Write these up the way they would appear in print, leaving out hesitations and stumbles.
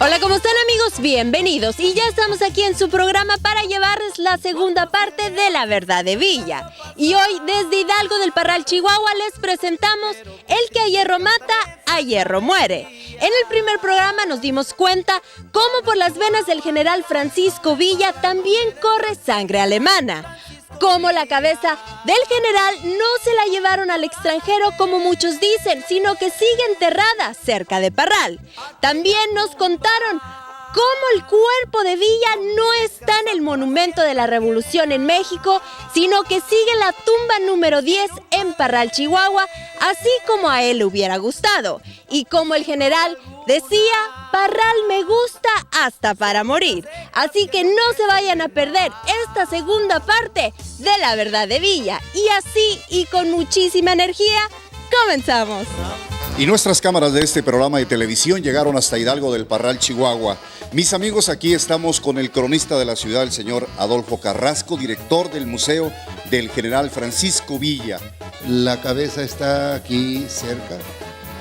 Hola, ¿cómo están, amigos? Bienvenidos. Y ya estamos aquí en su programa para llevarles la segunda parte de La Verdad de Villa. Y hoy, desde Hidalgo del Parral, Chihuahua, les presentamos El que a hierro mata, a hierro muere. En el primer programa nos dimos cuenta cómo por las venas del general Francisco Villa también corre sangre alemana. Como la cabeza del general no se la llevaron al extranjero como muchos dicen, sino que sigue enterrada cerca de Parral. También nos contaron cómo el cuerpo de Villa no está en el Monumento de la Revolución en México, sino que sigue en la tumba número 10 en Parral, Chihuahua, así como a él le hubiera gustado. Y como el general decía, Parral me gusta hasta para morir. Así que no se vayan a perder esta segunda parte de La Verdad de Villa. Y así, y con muchísima energía, comenzamos. Y nuestras cámaras de este programa de televisión llegaron hasta Hidalgo del Parral, Chihuahua. Mis amigos, aquí estamos con el cronista de la ciudad, el señor Adolfo Carrasco, director del Museo del General Francisco Villa. La cabeza está aquí cerca,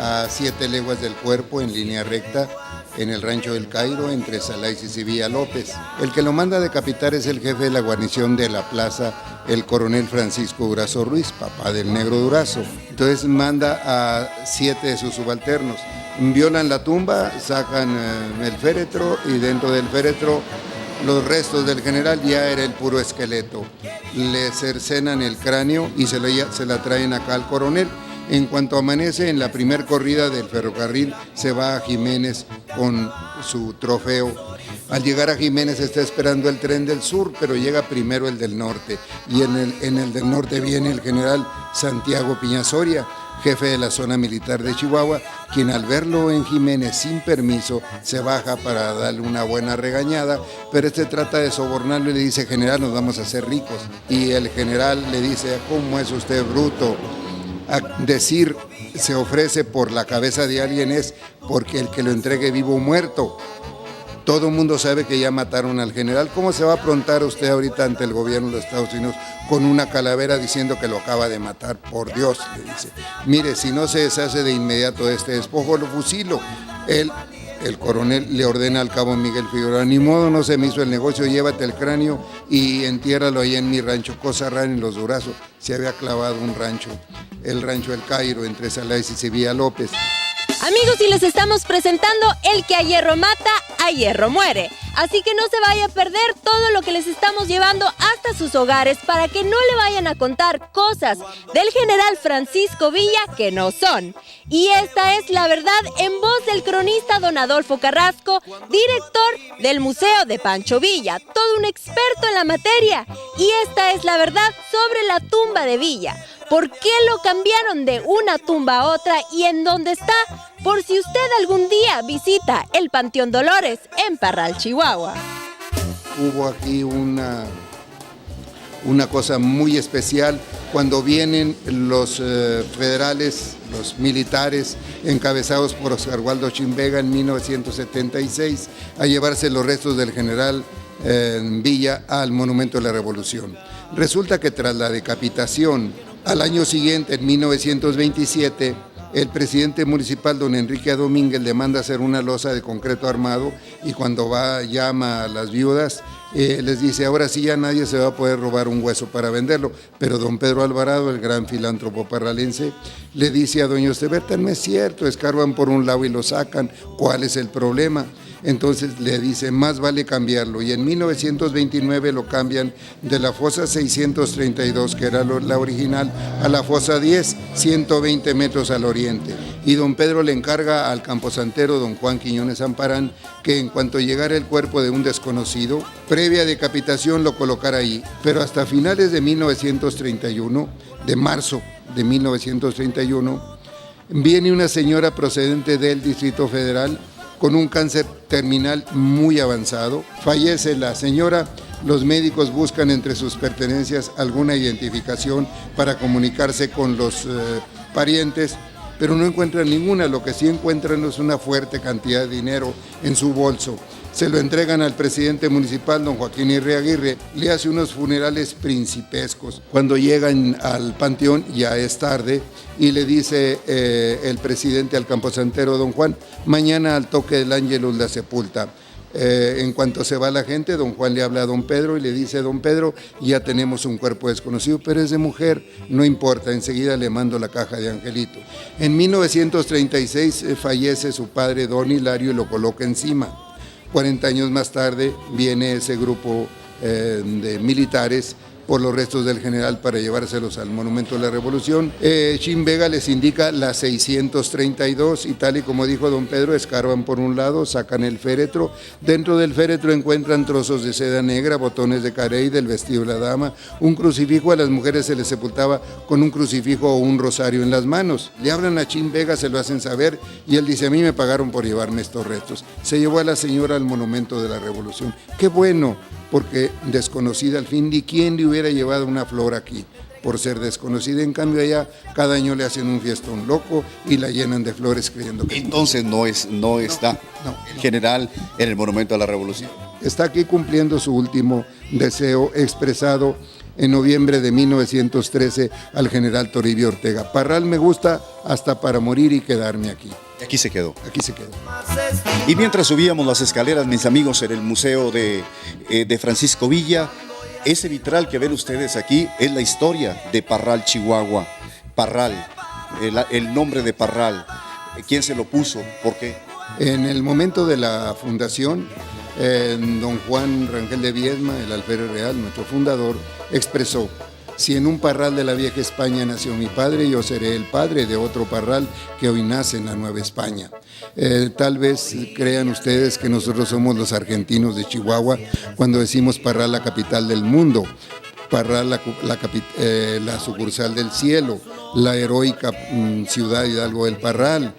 a 7 leguas del cuerpo, en línea recta, en el rancho del Cairo, entre Salaices y Villa López. El que lo manda a decapitar es el jefe de la guarnición de la plaza, el coronel Francisco Durazo Ruiz, papá del negro Durazo. Entonces manda a 7 de sus subalternos. Violan la tumba, sacan el féretro y dentro del féretro los restos del general ya era el puro esqueleto. Le cercenan el cráneo y se la traen acá al coronel. En cuanto amanece, en la primer corrida del ferrocarril, se va a Jiménez con su trofeo. Al llegar a Jiménez está esperando el tren del sur, pero llega primero el del norte. Y en el del norte viene el general Santiago Piñasoria, jefe de la zona militar de Chihuahua, quien al verlo en Jiménez sin permiso se baja para darle una buena regañada, pero trata de sobornarlo y le dice: general, nos vamos a hacer ricos. Y el general le dice: ¿cómo es usted bruto? A decir se ofrece por la cabeza de alguien es porque el que lo entregue vivo o muerto. Todo el mundo sabe que ya mataron al general. ¿Cómo se va a afrontar usted ahorita ante el gobierno de los Estados Unidos con una calavera diciendo que lo acaba de matar? Por Dios, le dice. Mire, si no se deshace de inmediato de este despojo, lo fusilo. El coronel le ordena al cabo Miguel Figueroa: ni modo, no se me hizo el negocio, llévate el cráneo y entiérralo ahí en mi rancho. Cosa rara, en los Durazos se había clavado un rancho, el rancho El Cairo, entre Salaices y Villa López. Amigos, y les estamos presentando El que a hierro mata, a hierro muere. Así que no se vaya a perder todo lo que les estamos llevando hasta sus hogares para que no le vayan a contar cosas del general Francisco Villa que no son. Y esta es la verdad en voz del cronista don Adolfo Carrasco, director del Museo de Pancho Villa, todo un experto en la materia. Y esta es la verdad sobre la tumba de Villa. ¿Por qué lo cambiaron de una tumba a otra y en dónde está? Por si usted algún día visita el Panteón Dolores en Parral, Chihuahua. Hubo aquí una cosa muy especial cuando vienen los federales, los militares encabezados por Oscar Waldo Chimbega en 1976 a llevarse los restos del general Villa al Monumento de la Revolución. Resulta que tras la decapitación, al año siguiente, en 1927, el presidente municipal, don Enrique Domínguez, le manda hacer una losa de concreto armado y cuando llama a las viudas, les dice: ahora sí ya nadie se va a poder robar un hueso para venderlo. Pero don Pedro Alvarado, el gran filántropo parralense, le dice a doña Osteberta: no es cierto, escarban por un lado y lo sacan, ¿cuál es el problema? Entonces le dice: más vale cambiarlo. Y en 1929 lo cambian de la fosa 632, que era la original, a la fosa 10, 120 metros al oriente. Y don Pedro le encarga al camposantero don Juan Quiñones Amparán que en cuanto llegara el cuerpo de un desconocido, previa decapitación lo colocara ahí. Pero hasta finales de 1931, de marzo de 1931, viene una señora procedente del Distrito Federal con un cáncer terminal muy avanzado. Fallece la señora, los médicos buscan entre sus pertenencias alguna identificación para comunicarse con los parientes pero no encuentran ninguna. Lo que sí encuentran es una fuerte cantidad de dinero en su bolso. Se lo entregan al presidente municipal, don Joaquín Irreaguirre, le hace unos funerales principescos. Cuando llegan al panteón ya es tarde y le dice el presidente al camposantero, don Juan, mañana al toque del ángelus la sepulta. En cuanto se va la gente, don Juan le habla a don Pedro y le dice, don Pedro, ya tenemos un cuerpo desconocido, pero es de mujer, no importa, enseguida le mando la caja de angelito. En 1936 fallece su padre, don Hilario, y lo coloca encima. 40 años más tarde viene ese grupo de militares por los restos del general para llevárselos al Monumento de la Revolución. Shin Vega les indica la 632 y tal y como dijo don Pedro, escarban por un lado, sacan el féretro. Dentro del féretro encuentran trozos de seda negra, botones de carey del vestido de la dama, un crucifijo. A las mujeres se les sepultaba con un crucifijo o un rosario en las manos. Le hablan a Shin Vega, se lo hacen saber y él dice, a mí me pagaron por llevarme estos restos. Se llevó a la señora al Monumento de la Revolución. ¡Qué bueno! Porque desconocida al fin, ni quién le hubiera llevado una flor aquí por ser desconocida. En cambio allá cada año le hacen un fiestón loco y la llenan de flores creyendo que... Entonces no está el general en el Monumento a la Revolución. Está aquí cumpliendo su último deseo expresado en noviembre de 1913 al general Toribio Ortega. Parral me gusta hasta para morir y quedarme aquí. Aquí se quedó. Aquí se quedó. Y mientras subíamos las escaleras, mis amigos, en el Museo de Francisco Villa, ese vitral que ven ustedes aquí es la historia de Parral, Chihuahua. Parral, el nombre de Parral. ¿Quién se lo puso? ¿Por qué? En el momento de la fundación, don Juan Rangel de Viedma, el alférez real, nuestro fundador, expresó: si en un parral de la vieja España nació mi padre, yo seré el padre de otro parral que hoy nace en la Nueva España. Tal vez crean ustedes que nosotros somos los argentinos de Chihuahua cuando decimos Parral, la capital del mundo. Parral, la sucursal del cielo, la heroica ciudad Hidalgo del Parral,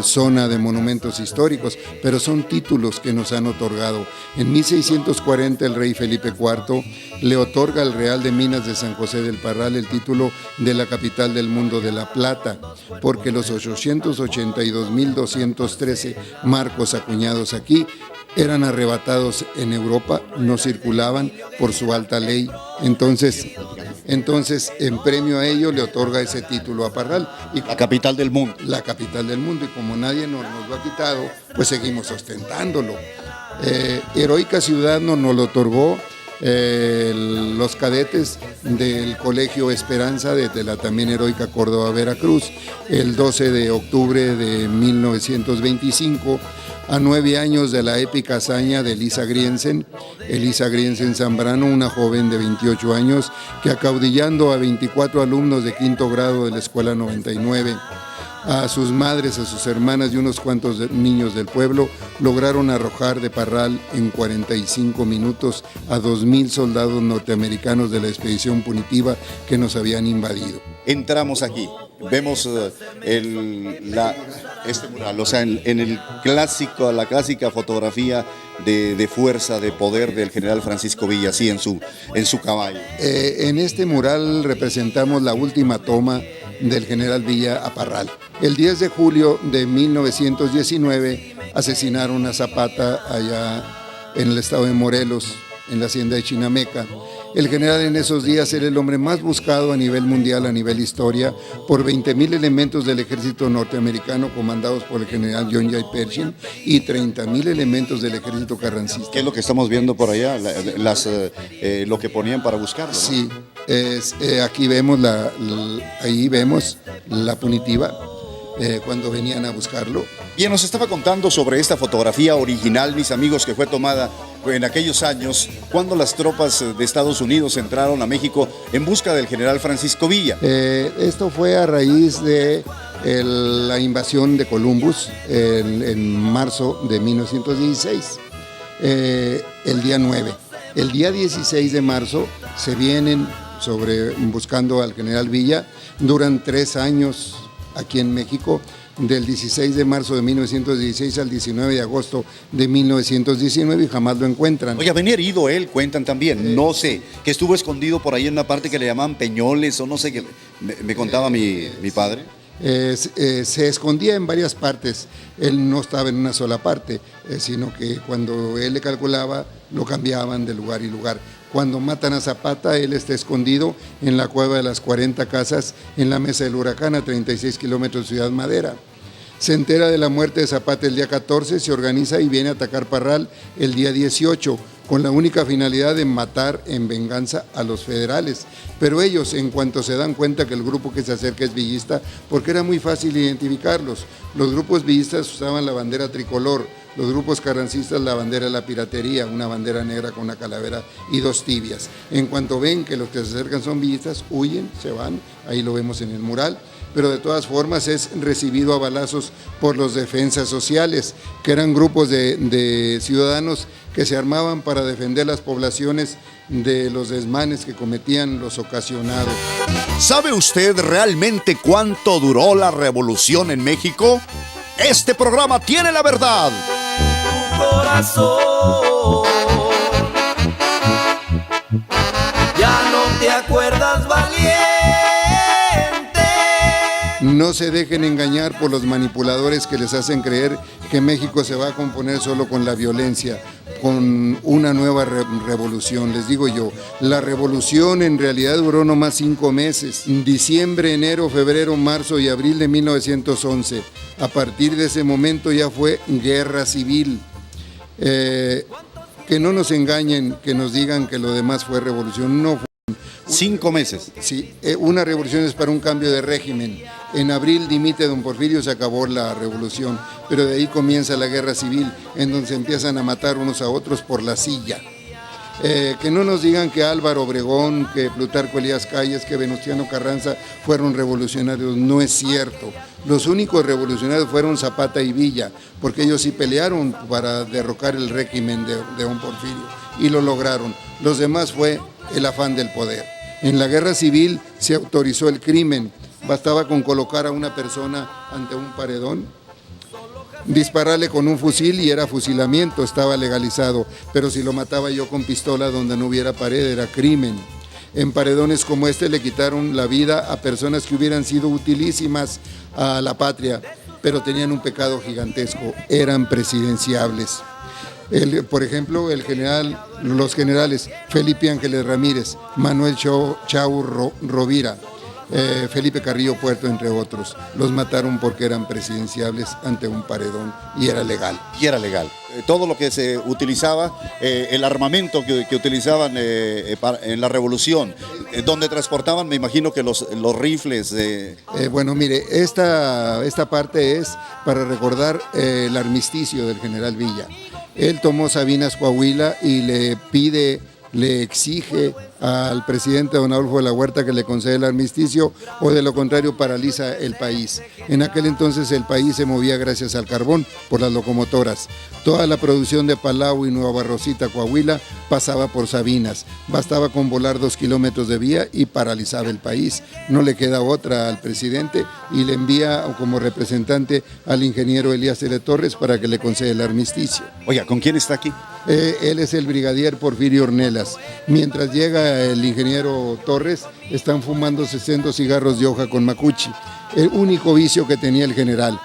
zona de monumentos históricos, pero son títulos que nos han otorgado. En 1640 el rey Felipe IV le otorga al Real de Minas de San José del Parral el título de la capital del mundo de la plata, porque los 882.213 marcos acuñados aquí eran arrebatados en Europa, no circulaban por su alta ley. Entonces, en premio a ello le otorga ese título a Parral. Y la capital del mundo. La capital del mundo, y como nadie nos lo ha quitado, pues seguimos ostentándolo. Heroica ciudad nos lo otorgó los cadetes del Colegio Esperanza desde la también heroica Córdoba, Veracruz, el 12 de octubre de 1925, a 9 años de la épica hazaña de Elisa Griensen Zambrano, una joven de 28 años que, acaudillando a 24 alumnos de quinto grado de la Escuela 99, a sus madres, a sus hermanas y unos cuantos niños del pueblo, lograron arrojar de Parral en 45 minutos a 2,000 soldados norteamericanos de la expedición punitiva que nos habían invadido. Entramos aquí, vemos este mural, o sea, en la clásica fotografía de fuerza, de poder del general Francisco Villa, así en su caballo. En este mural representamos la última toma del general Villa a Parral. El 10 de julio de 1919 asesinaron a Zapata allá en el estado de Morelos, en la hacienda de Chinameca. El general en esos días era el hombre más buscado a nivel mundial, a nivel historia, por 20,000 elementos del ejército norteamericano comandados por el general John J. Pershing y 30,000 elementos del ejército carrancista. ¿Qué es lo que estamos viendo por allá? Lo que ponían para buscarlo, ¿no? Sí, aquí vemos ahí vemos la punitiva. Cuando venían a buscarlo. Bien, nos estaba contando sobre esta fotografía original, mis amigos, que fue tomada en aquellos años cuando las tropas de Estados Unidos entraron a México en busca del general Francisco Villa. Esto fue a raíz de la invasión de Columbus en marzo de 1916, el día 9. El día 16 de marzo se vienen buscando al general Villa. Duran 3 años aquí en México, del 16 de marzo de 1916 al 19 de agosto de 1919, y jamás lo encuentran. Oye, venía herido él, cuentan también, no sé, que estuvo escondido por ahí en una parte que le llamaban Peñoles, o no sé, que me contaba mi padre. Se escondía en varias partes. Él no estaba en una sola parte, sino que cuando él le calculaba, lo cambiaban de lugar y lugar. Cuando matan a Zapata, él está escondido en la cueva de las 40 casas, en la Mesa del Huracán, a 36 kilómetros de Ciudad Madera. Se entera de la muerte de Zapata el día 14, se organiza y viene a atacar Parral el día 18, con la única finalidad de matar en venganza a los federales. Pero ellos, en cuanto se dan cuenta que el grupo que se acerca es villista, porque era muy fácil identificarlos, los grupos villistas usaban la bandera tricolor, los grupos carrancistas la bandera de la piratería, una bandera negra con una calavera y 2 tibias. En cuanto ven que los que se acercan son villistas, huyen, se van, ahí lo vemos en el mural, pero de todas formas es recibido a balazos por los defensas sociales, que eran grupos de ciudadanos que se armaban para defender las poblaciones de los desmanes que cometían los ocasionados. ¿Sabe usted realmente cuánto duró la revolución en México? Este programa tiene la verdad. Corazón, ya no te acuerdas, valiente. No se dejen engañar por los manipuladores que les hacen creer que México se va a componer solo con la violencia, con una nueva revolución. Les digo yo, la revolución en realidad duró nomás 5 meses, diciembre, enero, febrero, marzo y abril de 1911. A partir de ese momento ya fue guerra civil. Que no nos engañen, que nos digan que lo demás fue revolución, no fue. 5 meses. Sí, una revolución es para un cambio de régimen. En abril dimite don Porfirio, se acabó la revolución, pero de ahí comienza la guerra civil, en donde se empiezan a matar unos a otros por la silla. Que no nos digan que Álvaro Obregón, que Plutarco Elías Calles, que Venustiano Carranza fueron revolucionarios, no es cierto. Los únicos revolucionarios fueron Zapata y Villa, porque ellos sí pelearon para derrocar el régimen de don Porfirio, y lo lograron. Los demás fue el afán del poder. En la guerra civil se autorizó el crimen, bastaba con colocar a una persona ante un paredón, dispararle con un fusil y era fusilamiento, estaba legalizado, pero si lo mataba yo con pistola donde no hubiera pared era crimen. En paredones como este le quitaron la vida a personas que hubieran sido utilísimas a la patria, pero tenían un pecado gigantesco, eran presidenciables. Por ejemplo, los generales Felipe Ángeles Ramírez, Manuel Chau Rovira, Felipe Carrillo Puerto, entre otros, los mataron porque eran presidenciables ante un paredón y era legal. Todo lo que se utilizaba, el armamento que utilizaban en la revolución, donde transportaban, me imagino que los rifles. Bueno, mire, esta parte es para recordar el armisticio del general Villa. Él tomó Sabinas, Coahuila, y le exige al presidente don Adolfo de la Huerta que le conceda el armisticio, o de lo contrario paraliza el país. En aquel entonces el país se movía gracias al carbón por las locomotoras. Toda la producción de Palau y Nueva Rosita, Coahuila, pasaba por Sabinas. Bastaba con volar 2 kilómetros de vía y paralizaba el país. No le queda otra al presidente y le envía como representante al ingeniero Elías L. Torres para que le conceda el armisticio. Oiga, ¿con quién está aquí? Él es el brigadier Porfirio Ornelas. Mientras llega el ingeniero Torres, están fumando 60 cigarros de hoja con macuchi. El único vicio que tenía el general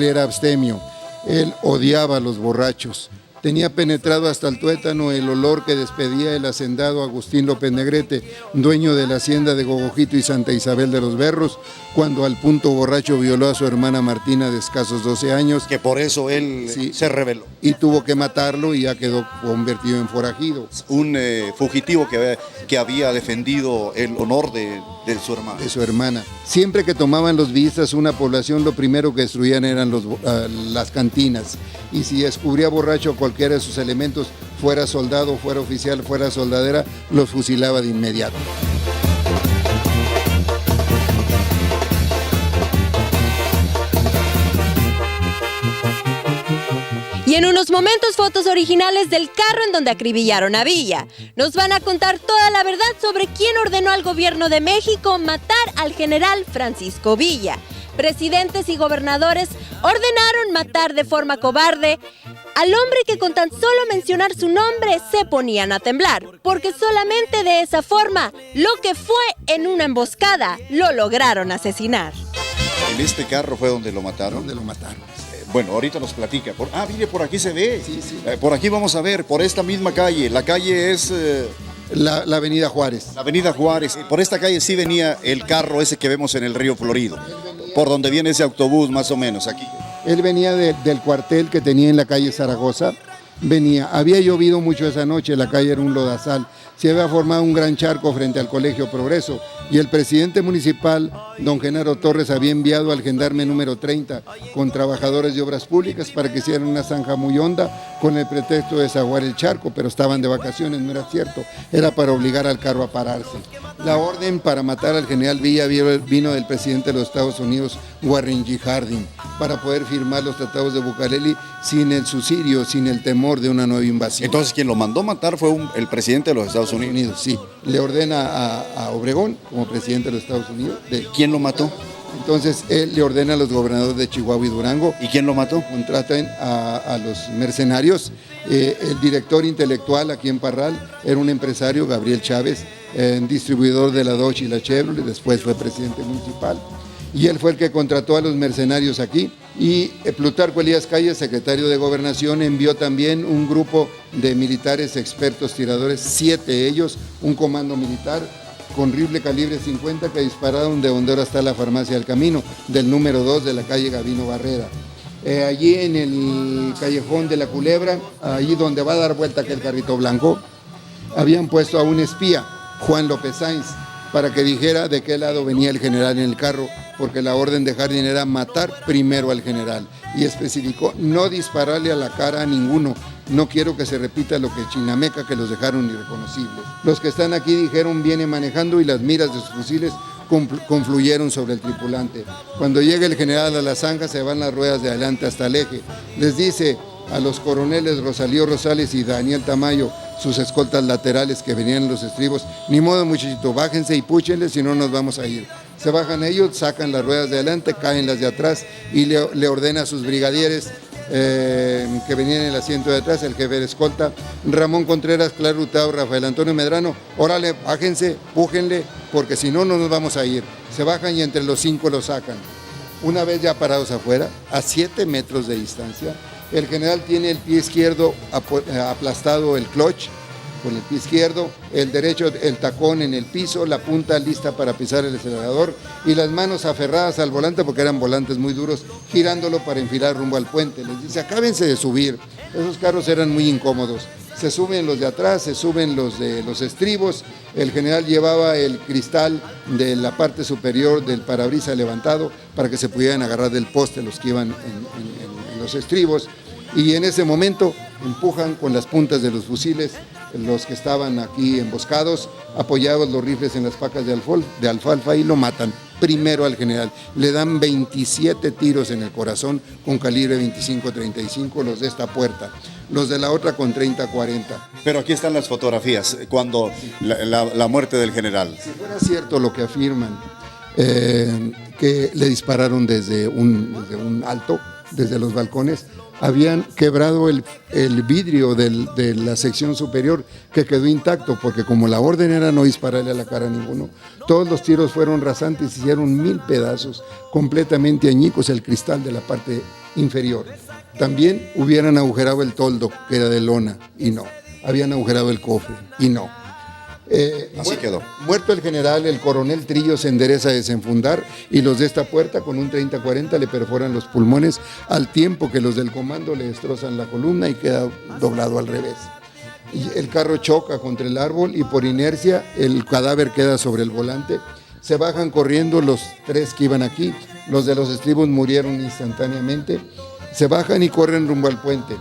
era abstemio. Él odiaba a los borrachos. Tenía penetrado hasta el tuétano el olor que despedía el hacendado Agustín López Negrete, dueño de la hacienda de Gogojito y Santa Isabel de los Berros, cuando al punto borracho violó a su hermana Martina de escasos 12 años. Que por eso él se rebeló. Y tuvo que matarlo y ya quedó convertido en forajido. Un fugitivo que había defendido el honor de su hermana. De su hermana. Siempre que tomaban los villistas una población, lo primero que destruían eran las cantinas. Y si descubría borracho cualquiera de sus elementos, fuera soldado, fuera oficial, fuera soldadera, los fusilaba de inmediato. Y en unos momentos, fotos originales del carro en donde acribillaron a Villa. Nos van a contar toda la verdad sobre quién ordenó al gobierno de México matar al general Francisco Villa. Presidentes y gobernadores ordenaron matar de forma cobarde al hombre que con tan solo mencionar su nombre se ponían a temblar, porque solamente de esa forma, lo que fue en una emboscada, lo lograron asesinar. En este carro fue donde lo mataron. Donde lo mataron. Bueno, ahorita nos platica. Mire, por aquí se ve. Sí, sí. Por aquí vamos a ver, por esta misma calle. La calle es... La avenida Juárez. La avenida Juárez. Por esta calle sí venía el carro ese que vemos en el río Florido. Por donde viene ese autobús, más o menos, aquí. Él venía del cuartel que tenía en la calle Zaragoza. Había llovido mucho esa noche, la calle era un lodazal. Se había formado un gran charco frente al Colegio Progreso y el presidente municipal, don Genaro Torres, había enviado al gendarme número 30 con trabajadores de obras públicas para que hicieran una zanja muy honda con el pretexto de desaguar el charco, pero estaban de vacaciones, no era cierto, era para obligar al carro a pararse. La orden para matar al general Villa vino del presidente de los Estados Unidos, Warren G. Harding, para poder firmar los tratados de Bucareli sin el subsidio, sin el temor de una nueva invasión. Entonces, quien lo mandó matar fue el presidente de los Estados Unidos. Sí, le ordena a Obregón como presidente de los Estados Unidos. ¿Quién lo mató? Entonces él le ordena a los gobernadores de Chihuahua y Durango. ¿Y quién lo mató? Contraten a los mercenarios. El director intelectual aquí en Parral era un empresario, Gabriel Chávez, distribuidor de la Dodge y la Chevrolet, después fue presidente municipal. Y él fue el que contrató a los mercenarios aquí. Y Plutarco Elías Calles, secretario de Gobernación, envió también un grupo de militares expertos tiradores, 7 ellos, un comando militar con rifle calibre 50 que dispararon de donde ahora está la farmacia del Camino, del número 2 de la calle Gavino Barrera. Allí en el callejón de la Culebra, allí donde va a dar vuelta aquel carrito blanco, habían puesto a un espía, Juan López Sainz, para que dijera de qué lado venía el general en el carro, porque la orden de Harding era matar primero al general, y especificó no dispararle a la cara a ninguno, no quiero que se repita lo que Chinameca, que los dejaron irreconocibles. Los que están aquí dijeron viene manejando y las miras de sus fusiles confluyeron sobre el tripulante. Cuando llega el general a la zanja se van las ruedas de adelante hasta el eje, les dice a los coroneles Rosalío Rosales y Daniel Tamayo, sus escoltas laterales que venían en los estribos, ni modo muchachito, bájense y púchenle, si no nos vamos a ir. Se bajan ellos, sacan las ruedas de adelante, caen las de atrás y le ordena a sus brigadieres que venían en el asiento de atrás, el jefe de escolta, Ramón Contreras, Claro Hurtado, Rafael Antonio Medrano, órale, bájense, pújenle, porque si no, no nos vamos a ir. Se bajan y entre los 5 lo sacan. Una vez ya parados afuera, a 7 metros de distancia, el general tiene el pie izquierdo aplastado el clutch con el pie izquierdo, el derecho el tacón en el piso, la punta lista para pisar el acelerador y las manos aferradas al volante porque eran volantes muy duros, girándolo para enfilar rumbo al puente. Les dice, acábense de subir. Esos carros eran muy incómodos. Se suben los de atrás, se suben los de los estribos. El general llevaba el cristal de la parte superior del parabrisas levantado para que se pudieran agarrar del poste los que iban en los estribos. Y en ese momento empujan con las puntas de los fusiles los que estaban aquí emboscados, apoyados los rifles en las pacas de alfalfa y lo matan primero al general. Le dan 27 tiros en el corazón con calibre 25-35 los de esta puerta, los de la otra con 30-40. Pero aquí están las fotografías, cuando la muerte del general. Si fuera cierto lo que afirman, que le dispararon desde un alto, desde los balcones, habían quebrado el vidrio de la sección superior que quedó intacto, porque como la orden era no dispararle a la cara a ninguno, todos los tiros fueron rasantes, hicieron 1000 pedazos, completamente añicos el cristal de la parte inferior. También hubieran agujerado el toldo, que era de lona, y no. Habían agujerado el cofre, y no. Así quedó. Muerto el general, el coronel Trillo se endereza a desenfundar y los de esta puerta con un 30-40 le perforan los pulmones al tiempo que los del comando le destrozan la columna y queda doblado al revés. Y el carro choca contra el árbol y por inercia el cadáver queda sobre el volante. Se bajan corriendo los 3 que iban aquí, los de los estribos murieron instantáneamente. Se bajan y corren rumbo al puente.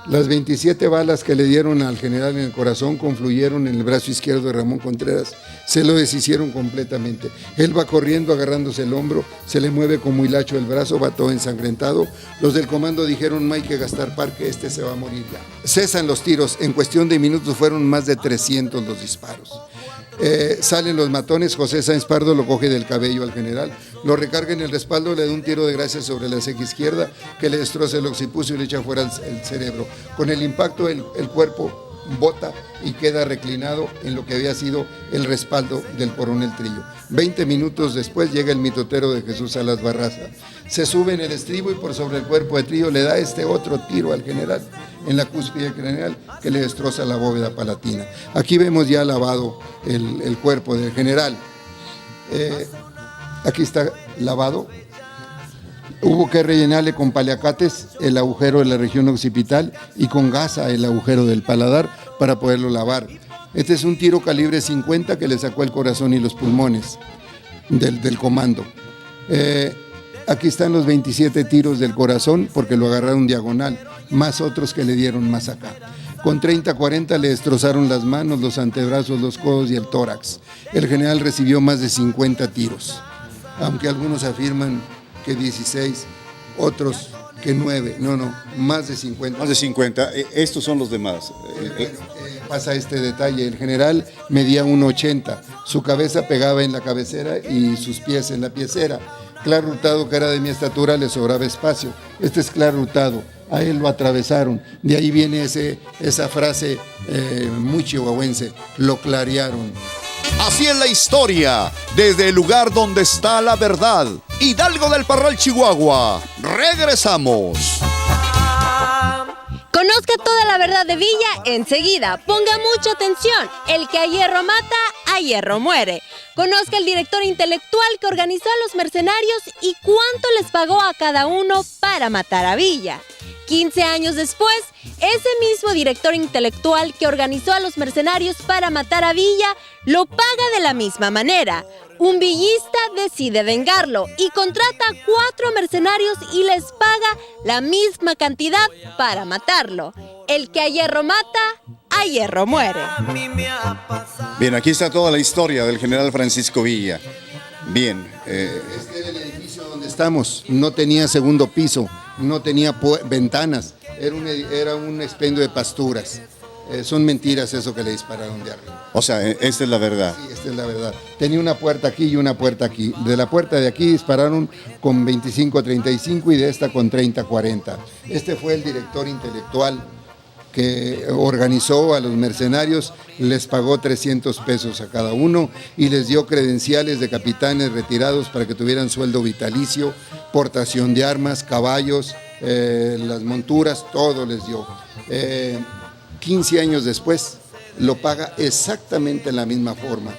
Las 27 balas que le dieron al general en el corazón confluyeron en el brazo izquierdo de Ramón Contreras, se lo deshicieron completamente. Él va corriendo agarrándose el hombro, se le mueve como hilacho el brazo, va todo ensangrentado. Los del comando dijeron no hay que gastar parque, este se va a morir ya. Cesan los tiros, en cuestión de minutos fueron más de 300 los disparos. Salen los matones, José Sáenz Pardo lo coge del cabello al general, lo recarga en el respaldo, le da un tiro de gracia sobre la ceja izquierda que le destroza el occipucio y le echa fuera el cerebro. Con el impacto el cuerpo bota y queda reclinado en lo que había sido el respaldo del coronel Trillo. 20 minutos después llega el mitotero de Jesús Salas Barraza. Se sube en el estribo y por sobre el cuerpo de Trillo le da este otro tiro al general en la cúspide craneal que le destroza la bóveda palatina. Aquí vemos ya lavado el cuerpo del general. Aquí está lavado. Hubo que rellenarle con paliacates el agujero de la región occipital y con gasa el agujero del paladar para poderlo lavar. Este es un tiro calibre 50 que le sacó el corazón y los pulmones del comando. Aquí están los 27 tiros del corazón porque lo agarraron diagonal, más otros que le dieron más acá. Con 30-40 le destrozaron las manos, los antebrazos, los codos y el tórax. El general recibió más de 50 tiros, aunque algunos afirman que 16, otros que 9, no, más de 50. Más de 50, estos son los demás. Pasa este detalle, el general medía 1,80, su cabeza pegaba en la cabecera y sus pies en la piecera. Claro Hurtado, que era de mi estatura, le sobraba espacio. Este es Claro Hurtado, a él lo atravesaron. De ahí viene esa frase muy chihuahuense, lo clarearon. Así es la historia, desde el lugar donde está la verdad. Hidalgo del Parral, Chihuahua. Regresamos. Conozca toda la verdad de Villa enseguida. Ponga mucha atención. El que a hierro mata, a hierro muere. Conozca el director intelectual que organizó a los mercenarios y cuánto les pagó a cada uno para matar a Villa. 15 años después, ese mismo director intelectual que organizó a los mercenarios para matar a Villa lo paga de la misma manera. Un villista decide vengarlo y contrata a 4 mercenarios y les paga la misma cantidad para matarlo. El que a hierro mata, a hierro muere. Bien, aquí está toda la historia del general Francisco Villa. Bien. Este era el edificio donde estamos, no tenía segundo piso, no tenía ventanas, era un expendio de pasturas. Son mentiras eso que le dispararon de arriba. O sea, esta es la verdad. Sí, esta es la verdad. Tenía una puerta aquí y una puerta aquí. De la puerta de aquí dispararon con 25-35 y de esta con 30-40. Este fue el director intelectual que organizó a los mercenarios, les pagó 300 pesos a cada uno y les dio credenciales de capitanes retirados para que tuvieran sueldo vitalicio, portación de armas, caballos, las monturas, todo les dio. 15 años después lo paga exactamente en la misma forma.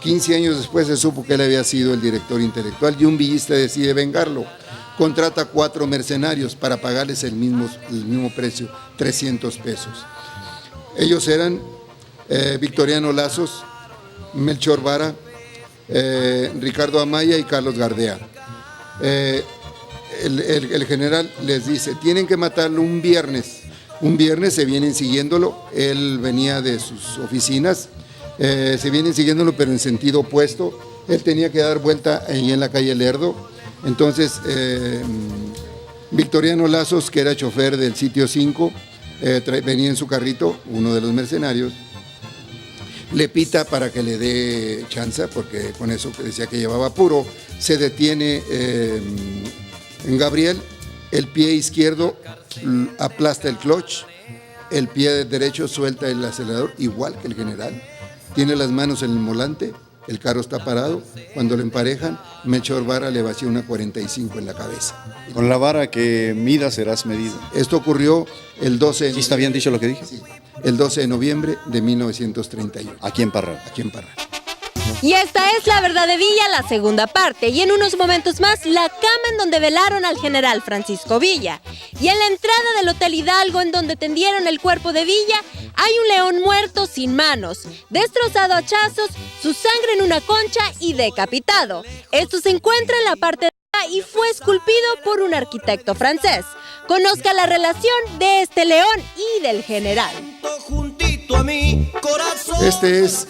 15 años después se supo que él había sido el director intelectual y un villista decide vengarlo. Contrata 4 mercenarios para pagarles el mismo precio, 300 pesos. Ellos eran Victoriano Lazos, Melchor Vara, Ricardo Amaya y Carlos Gardea. El general les dice, tienen que matarlo un viernes. Un viernes se vienen siguiéndolo, él venía de sus oficinas, se vienen siguiéndolo pero en sentido opuesto. Él tenía que dar vuelta ahí en la calle Lerdo. Entonces, Victoriano Lazos, que era chofer del sitio 5, venía en su carrito, uno de los mercenarios, le pita para que le dé chance, porque con eso que decía que llevaba puro, se detiene en Gabriel, el pie izquierdo aplasta el clutch, el pie derecho suelta el acelerador, igual que el general, tiene las manos en el volante. El carro está parado, cuando lo emparejan, Melchor Vara le vacía una 45 en la cabeza. Con la vara que mida serás medido. Esto ocurrió el 12 de ¿Sí está bien dicho lo que dije? Sí, el 12 de noviembre de 1931. Aquí en Parral. Aquí en Parral. Y esta es La Verdad de Villa, la segunda parte. Y en unos momentos más, la cama en donde velaron al general Francisco Villa. Y en la entrada del Hotel Hidalgo, en donde tendieron el cuerpo de Villa, hay un león muerto sin manos, destrozado a hachazos, su sangre en una concha y decapitado. Esto se encuentra en la parte de arriba y fue esculpido por un arquitecto francés. Conozca la relación de este león y del general. Este es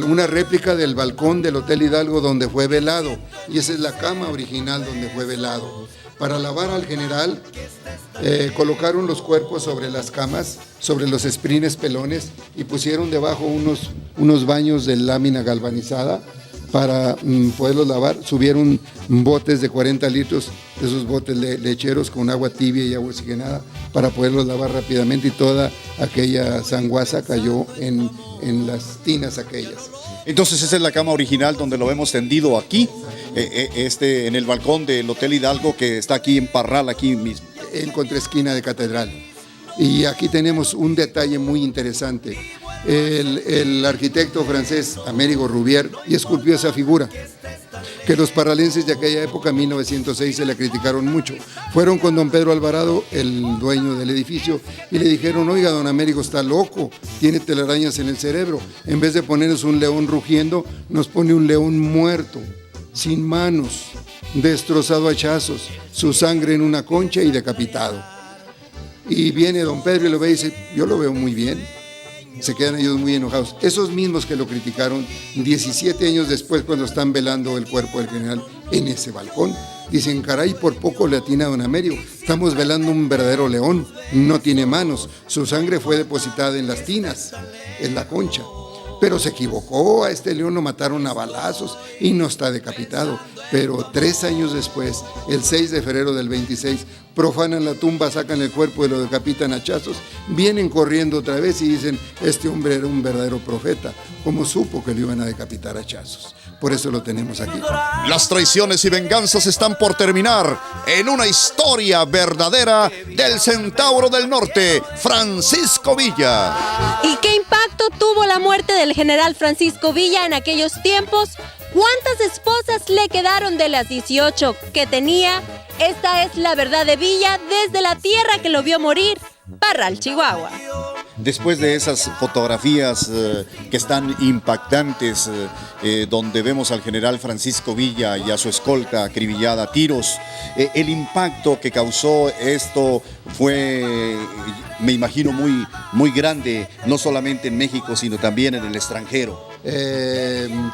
una réplica del balcón del Hotel Hidalgo donde fue velado, y esa es la cama original donde fue velado. Para lavar al general, colocaron los cuerpos sobre las camas, sobre los sprines pelones, y pusieron debajo unos baños de lámina galvanizada para poderlos lavar. Subieron botes de 40 litros, de esos botes lecheros con agua tibia y agua oxigenada para poderlos lavar rápidamente, y toda aquella sanguaza cayó en las tinas aquellas. Entonces esa es la cama original donde lo vemos tendido aquí, en el balcón del Hotel Hidalgo, que está aquí en Parral, aquí mismo. En contraesquina de Catedral. Y aquí tenemos un detalle muy interesante. El arquitecto francés Américo Rouvier y esculpió esa figura, que los parralenses de aquella época, 1906, se le criticaron mucho. Fueron con don Pedro Alvarado, el dueño del edificio, y le dijeron: oiga, don Américo está loco, tiene telarañas en el cerebro. En vez de ponernos un león rugiendo, nos pone un león muerto, sin manos, destrozado a hachazos, su sangre en una concha y decapitado. Y viene don Pedro y lo ve y dice: yo lo veo muy bien. Se quedan ellos muy enojados. Esos mismos que lo criticaron 17 años después, cuando están velando el cuerpo del general en ese balcón, dicen: caray, por poco le atina a don Américo, estamos velando un verdadero león, no tiene manos, su sangre fue depositada en las tinas, en la concha. Pero se equivocó, a este león lo mataron a balazos y no está decapitado. Pero 3 años después, el 6 de febrero del 26, profanan la tumba, sacan el cuerpo y lo decapitan a hachazos. Vienen corriendo otra vez y dicen: este hombre era un verdadero profeta. ¿Cómo supo que lo iban a decapitar a hachazos? Por eso lo tenemos aquí. Las traiciones y venganzas están por terminar en una historia verdadera del Centauro del Norte, Francisco Villa. ¿Y qué impacto tuvo la muerte del general Francisco Villa en aquellos tiempos? ¿Cuántas esposas le quedaron de las 18 que tenía? Esta es la verdad de Villa desde la tierra que lo vio morir, Parral, Chihuahua. Después de esas fotografías que están impactantes, donde vemos al general Francisco Villa y a su escolta acribillada a tiros, el impacto que causó esto fue, me imagino, muy, muy grande, no solamente en México, sino también en el extranjero.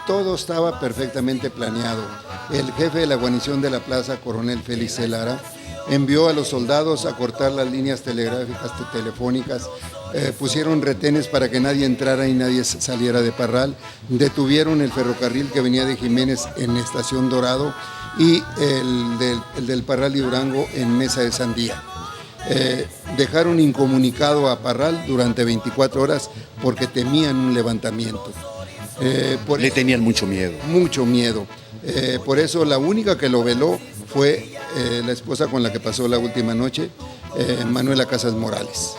Todo estaba perfectamente planeado. El jefe de la guarnición de la plaza, coronel Félix C. Lara, envió a los soldados a cortar las líneas telegráficas, telefónicas, pusieron retenes para que nadie entrara y nadie saliera de Parral, detuvieron el ferrocarril que venía de Jiménez en Estación Dorado y el del Parral y Durango en Mesa de Sandía. Dejaron incomunicado a Parral durante 24 horas porque temían un levantamiento. Le tenían mucho miedo. Mucho miedo. Por eso la única que lo veló fue la esposa con la que pasó la última noche, Manuela Casas Morales.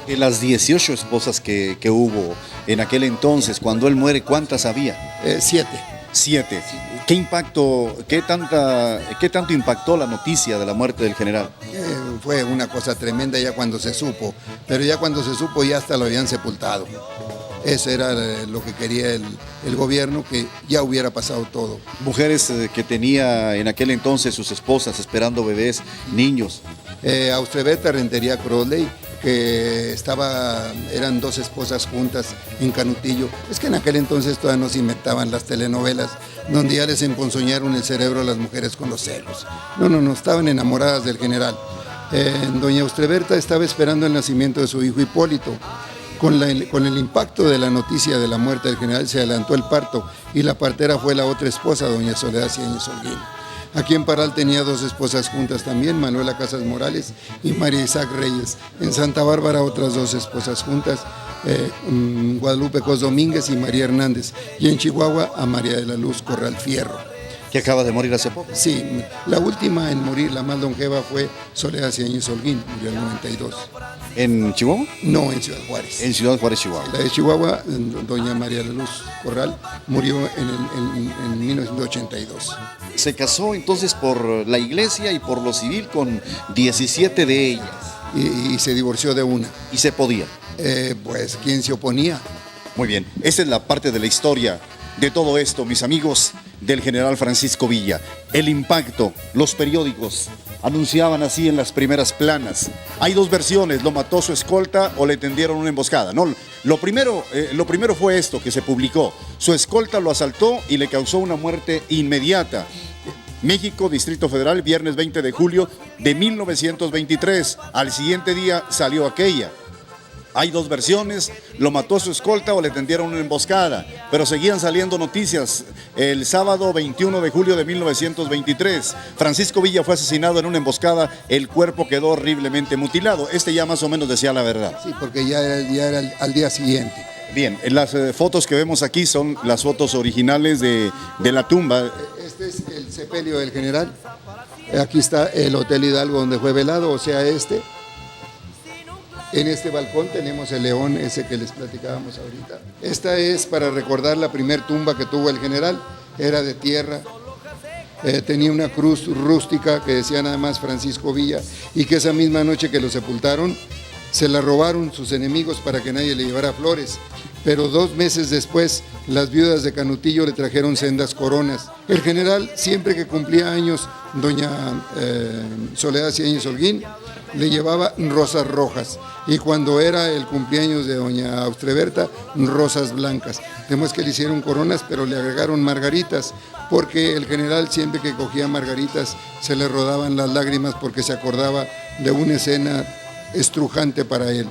De las 18 esposas que hubo en aquel entonces, cuando él muere, ¿cuántas había? 7. 7. ¿Qué impacto, qué tanto impactó la noticia de la muerte del general? Fue una cosa tremenda ya cuando se supo, pero ya cuando se supo ya hasta lo habían sepultado. Eso era lo que quería el gobierno, que ya hubiera pasado todo. Mujeres que tenía en aquel entonces sus esposas esperando bebés, niños. Austreberta Rentería Crowley, que eran 2 esposas juntas en Canutillo. Es que en aquel entonces todavía no se inventaban las telenovelas, donde ya les emponzoñaron el cerebro a las mujeres con los celos. No, estaban enamoradas del general. Doña Austreberta estaba esperando el nacimiento de su hijo Hipólito. Con el impacto de la noticia de la muerte del general se adelantó el parto y la partera fue la otra esposa, doña Soledad Ciéñez Holguín. Aquí en Parral tenía 2 esposas juntas también, Manuela Casas Morales y María Isaac Reyes. En Santa Bárbara otras 2 esposas juntas, Guadalupe Cos Domínguez y María Hernández. Y en Chihuahua a María de la Luz Corral Fierro. Que acaba de morir hace poco. Sí, la última en morir, la más longeva, fue Soledad Ciéñez Holguín, murió en el 92. ¿En Chihuahua? No, en Ciudad Juárez. En Ciudad Juárez, Chihuahua. La de Chihuahua, doña María de la Luz Corral, murió en 1982. Se casó entonces por la iglesia y por lo civil con 17 de ellas. Y se divorció de una. ¿Y se podía? Pues, ¿quién se oponía? Muy bien, esa es la parte de la historia de todo esto, mis amigos, del general Francisco Villa. El impacto, los periódicos anunciaban así en las primeras planas. Hay 2 versiones: lo mató su escolta o le tendieron una emboscada. No, lo primero fue esto que se publicó. Su escolta lo asaltó y le causó una muerte inmediata. México, Distrito Federal, viernes 20 de julio de 1923. Al siguiente día salió aquella. Hay dos versiones, lo mató su escolta o le tendieron una emboscada, pero seguían saliendo noticias. El sábado 21 de julio de 1923, Francisco Villa fue asesinado en una emboscada, el cuerpo quedó horriblemente mutilado. Este ya más o menos decía la verdad. Sí, porque ya era al día siguiente. Bien, las fotos que vemos aquí son las fotos originales de la tumba. Este es el sepelio del general. Aquí está el Hotel Hidalgo donde fue velado, o sea, En este balcón tenemos el león ese que les platicábamos ahorita. Esta es para recordar la primer tumba que tuvo el general. Era de tierra, tenía una cruz rústica que decía nada más Francisco Villa, y que esa misma noche que lo sepultaron se la robaron sus enemigos para que nadie le llevara flores. Pero 2 meses después, las viudas de Canutillo le trajeron sendas coronas. El general, siempre que cumplía años, doña Soledad Ciañez Holguín le llevaba rosas rojas, y cuando era el cumpleaños de doña Austreberta, rosas blancas. Vemos que le hicieron coronas, pero le agregaron margaritas, porque el general siempre que cogía margaritas se le rodaban las lágrimas porque se acordaba de una escena estrujante para él.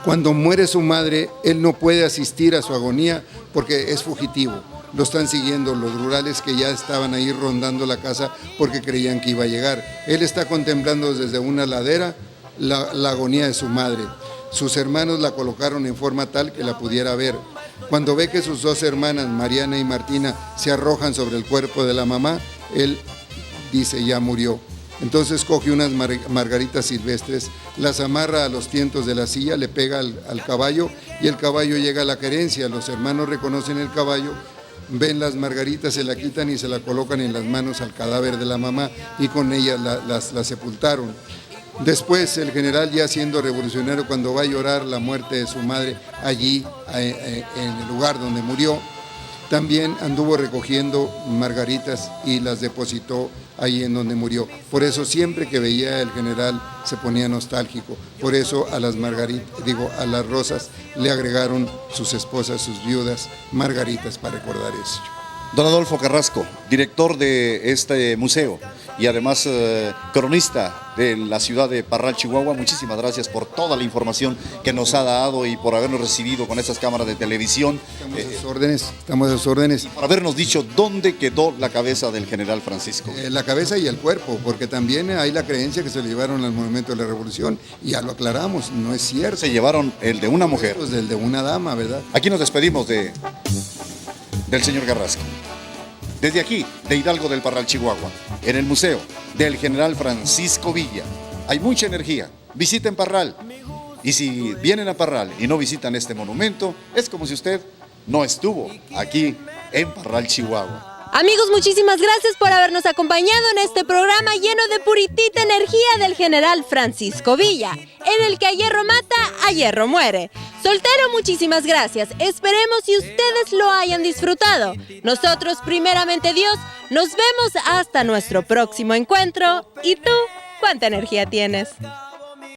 Cuando muere su madre, él no puede asistir a su agonía porque es fugitivo. Lo están siguiendo los rurales que ya estaban ahí rondando la casa porque creían que iba a llegar. Él está contemplando desde una ladera la agonía de su madre. Sus hermanos la colocaron en forma tal que la pudiera ver. Cuando ve que sus 2 hermanas, Mariana y Martina, se arrojan sobre el cuerpo de la mamá, él dice, ya murió. Entonces coge unas margaritas silvestres, las amarra a los tientos de la silla, le pega al caballo y el caballo llega a la querencia. Los hermanos reconocen el caballo, ven las margaritas, se la quitan y se la colocan en las manos al cadáver de la mamá, y con ellas la sepultaron. Después el general, ya siendo revolucionario, cuando va a llorar la muerte de su madre allí en el lugar donde murió, también anduvo recogiendo margaritas y las depositó ahí en donde murió. Por eso siempre que veía al general se ponía nostálgico. Por eso a las a las rosas le agregaron sus esposas, sus viudas, margaritas para recordar eso. Don Adolfo Carrasco, director de este museo y además cronista de la ciudad de Parral, Chihuahua, muchísimas gracias por toda la información que nos ha dado y por habernos recibido con estas cámaras de televisión. Estamos a sus órdenes. Por habernos dicho dónde quedó la cabeza del general Francisco. La cabeza y el cuerpo, porque también hay la creencia que se lo llevaron al momento de la revolución, y ya lo aclaramos, no es cierto. Se llevaron el de una mujer. Pues del de una dama, ¿verdad? Aquí nos despedimos del señor Carrasco. Desde aquí, de Hidalgo del Parral, Chihuahua, en el Museo del General Francisco Villa, hay mucha energía. Visiten Parral. Y si vienen a Parral y no visitan este monumento, es como si usted no estuvo aquí en Parral, Chihuahua. Amigos, muchísimas gracias por habernos acompañado en este programa lleno de puritita energía del general Francisco Villa, en el que a hierro mata, a hierro muere. Soltero, muchísimas gracias. Esperemos que ustedes lo hayan disfrutado. Nosotros, primeramente Dios, nos vemos hasta nuestro próximo encuentro. ¿Y tú, cuánta energía tienes?